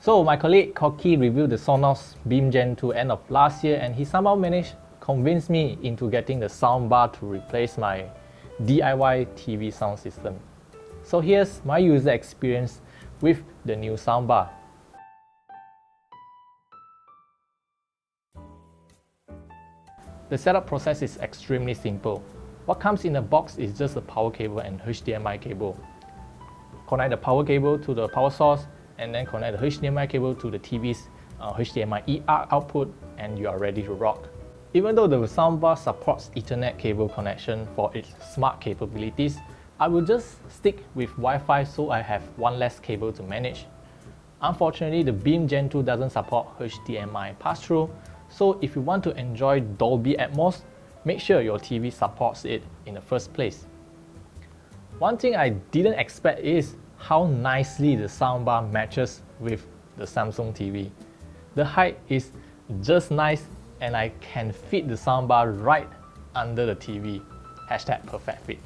So my colleague Koki reviewed the Sonos Beam Gen 2 end of last year, and he somehow managed to convince me into getting the soundbar to replace my DIY TV sound system. So here's my user experience with the new soundbar. The setup process is extremely simple. What comes in the box is just a power cable and HDMI cable. Connect the power cable to the power source, and then connect the HDMI cable to the TV's HDMI ER output, and you are ready to rock. Even though the soundbar supports Ethernet cable connection for its smart capabilities, I will just stick with Wi-Fi so I have one less cable to manage. Unfortunately, the Beam Gen 2 doesn't support HDMI pass-through, so if you want to enjoy Dolby Atmos, make sure your TV supports it in the first place. One thing I didn't expect is how nicely the soundbar matches with the Samsung TV. The height is just nice, and I can fit the soundbar right under the TV. #perfect fit.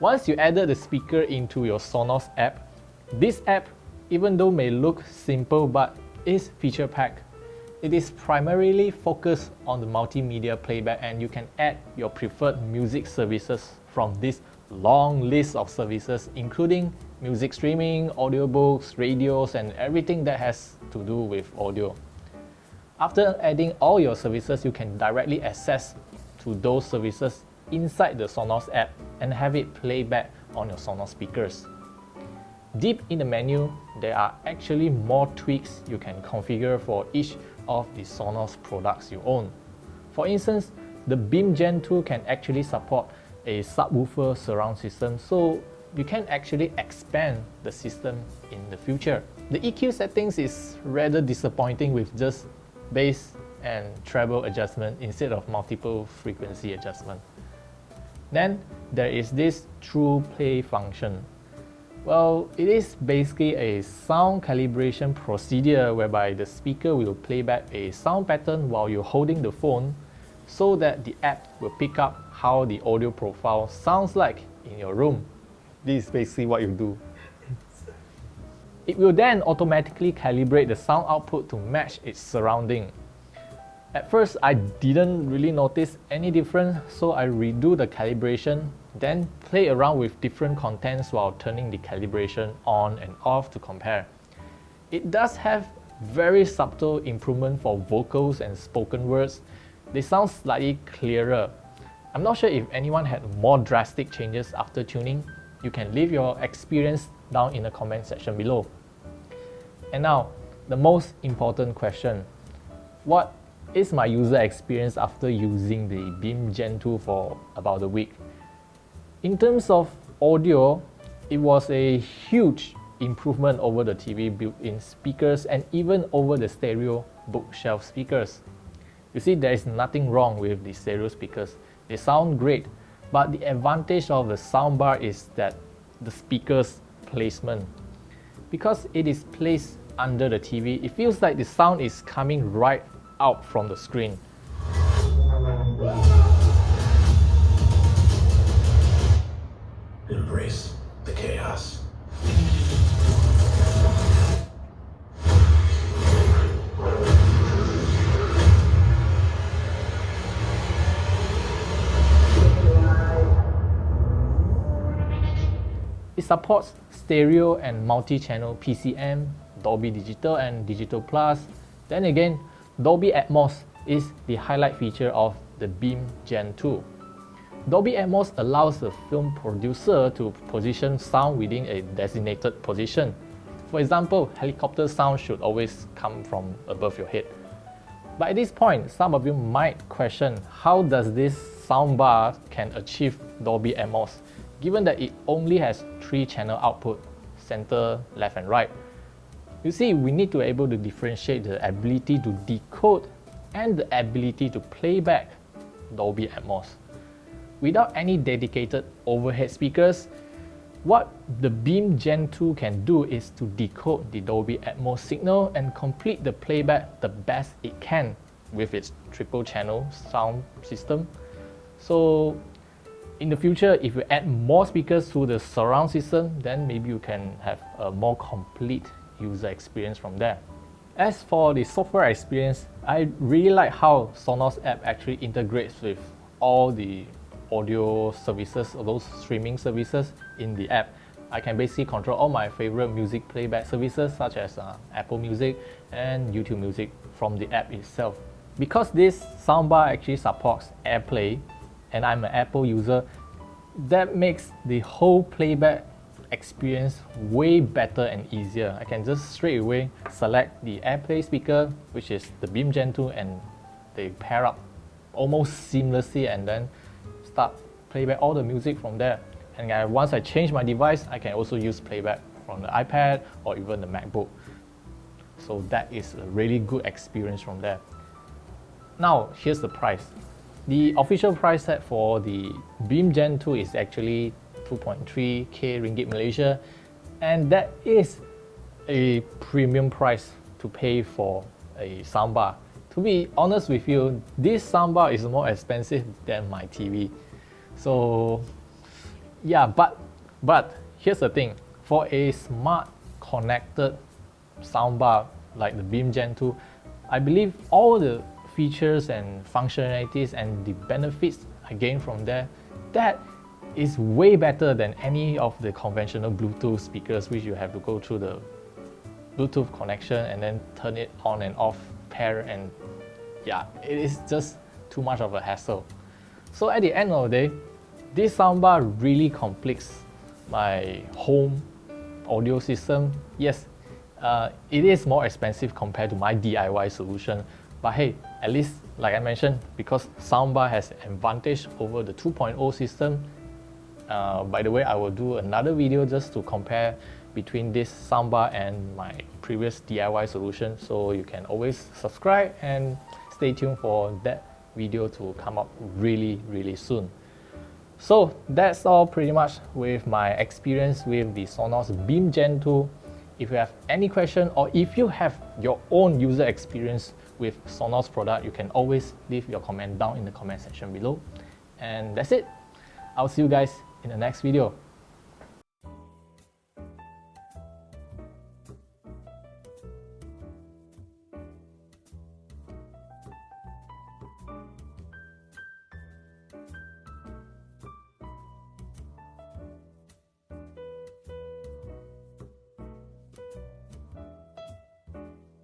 Once you added the speaker into your Sonos app, this app, even though may look simple, but is feature-packed. It is primarily focused on the multimedia playback, and you can add your preferred music services from this long list of services, including music streaming, audiobooks, radios, and everything that has to do with audio. After adding all your services, you can directly access to those services inside the Sonos app and have it play back on your Sonos speakers. Deep in the menu, there are actually more tweaks you can configure for each of the Sonos products you own. For instance, the Beam Gen 2 can actually support a subwoofer surround system, so you can actually expand the system in the future. The EQ settings is rather disappointing with just bass and treble adjustment instead of multiple frequency adjustment. Then there is this True Play function. Well, it is basically a sound calibration procedure whereby the speaker will play back a sound pattern while you're holding the phone, so that the app will pick up how the audio profile sounds like in your room. This is basically what you do. It will then automatically calibrate the sound output to match its surrounding. At first, I didn't really notice any difference, so I redo the calibration, then play around with different contents while turning the calibration on and off to compare. It does have very subtle improvement for vocals and spoken words. They sound slightly clearer. I'm not sure if anyone had more drastic changes after tuning. You can leave your experience down in the comment section below. And now, the most important question. What is my user experience after using the Beam Gen 2 for about a week? In terms of audio, it was a huge improvement over the TV built-in speakers and even over the stereo bookshelf speakers. You see, there is nothing wrong with the stereo speakers. They sound great, but the advantage of the soundbar is that the speaker's placement. Because it is placed under the TV, it feels like the sound is coming right out from the screen. Embrace the chaos. It supports stereo and multi-channel PCM, Dolby Digital and Digital Plus. Then again, Dolby Atmos is the highlight feature of the Beam Gen 2. Dolby Atmos allows the film producer to position sound within a designated position. For example, helicopter sound should always come from above your head. But at this point, some of you might question how does this soundbar can achieve Dolby Atmos, given that it only has 3 channel output, center, left and right. You see, we need to be able to differentiate the ability to decode and the ability to play back Dolby Atmos. Without any dedicated overhead speakers, what the Beam Gen 2 can do is to decode the Dolby Atmos signal and complete the playback the best it can with its triple channel sound system. So in the future, if you add more speakers to the surround system, then maybe you can have a more complete user experience from there. As for the software experience, I really like how Sonos App actually integrates with all the audio services, or those streaming services in the app. I can basically control all my favorite music playback services such as Apple Music and YouTube Music from the app itself. Because this soundbar actually supports AirPlay and I'm an Apple user, that makes the whole playback experience way better and easier. I can just straight away select the AirPlay speaker, which is the Beam Gen 2, and they pair up almost seamlessly and then start playback all the music from there. And once I change my device, I can also use playback from the iPad or even the MacBook. So that is a really good experience from there. Now, here's the price. The official price set for the Beam Gen 2 is actually 2.3k ringgit Malaysia, and that is a premium price to pay for a soundbar. To be honest with you, this soundbar is more expensive than my TV. So yeah, but here's the thing. For a smart connected soundbar like the Beam Gen 2, I believe all the features and functionalities and the benefits I gain from there, that is way better than any of the conventional Bluetooth speakers, which you have to go through the Bluetooth connection and then turn it on and off, pair, and yeah, it is just too much of a hassle. So at the end of the day, this soundbar really completes my home audio system. Yes, it is more expensive compared to my DIY solution, but hey, at least like I mentioned, because soundbar has an advantage over the 2.0 system. By the way, I will do another video just to compare between this soundbar and my previous DIY solution, so you can always subscribe and stay tuned for that video to come up really soon. So that's all pretty much with my experience with the Sonos Beam Gen 2. If you have any question, or if you have your own user experience with Sonos product, you can always leave your comment down in the comment section below. And that's it. I'll see you guys in the next video.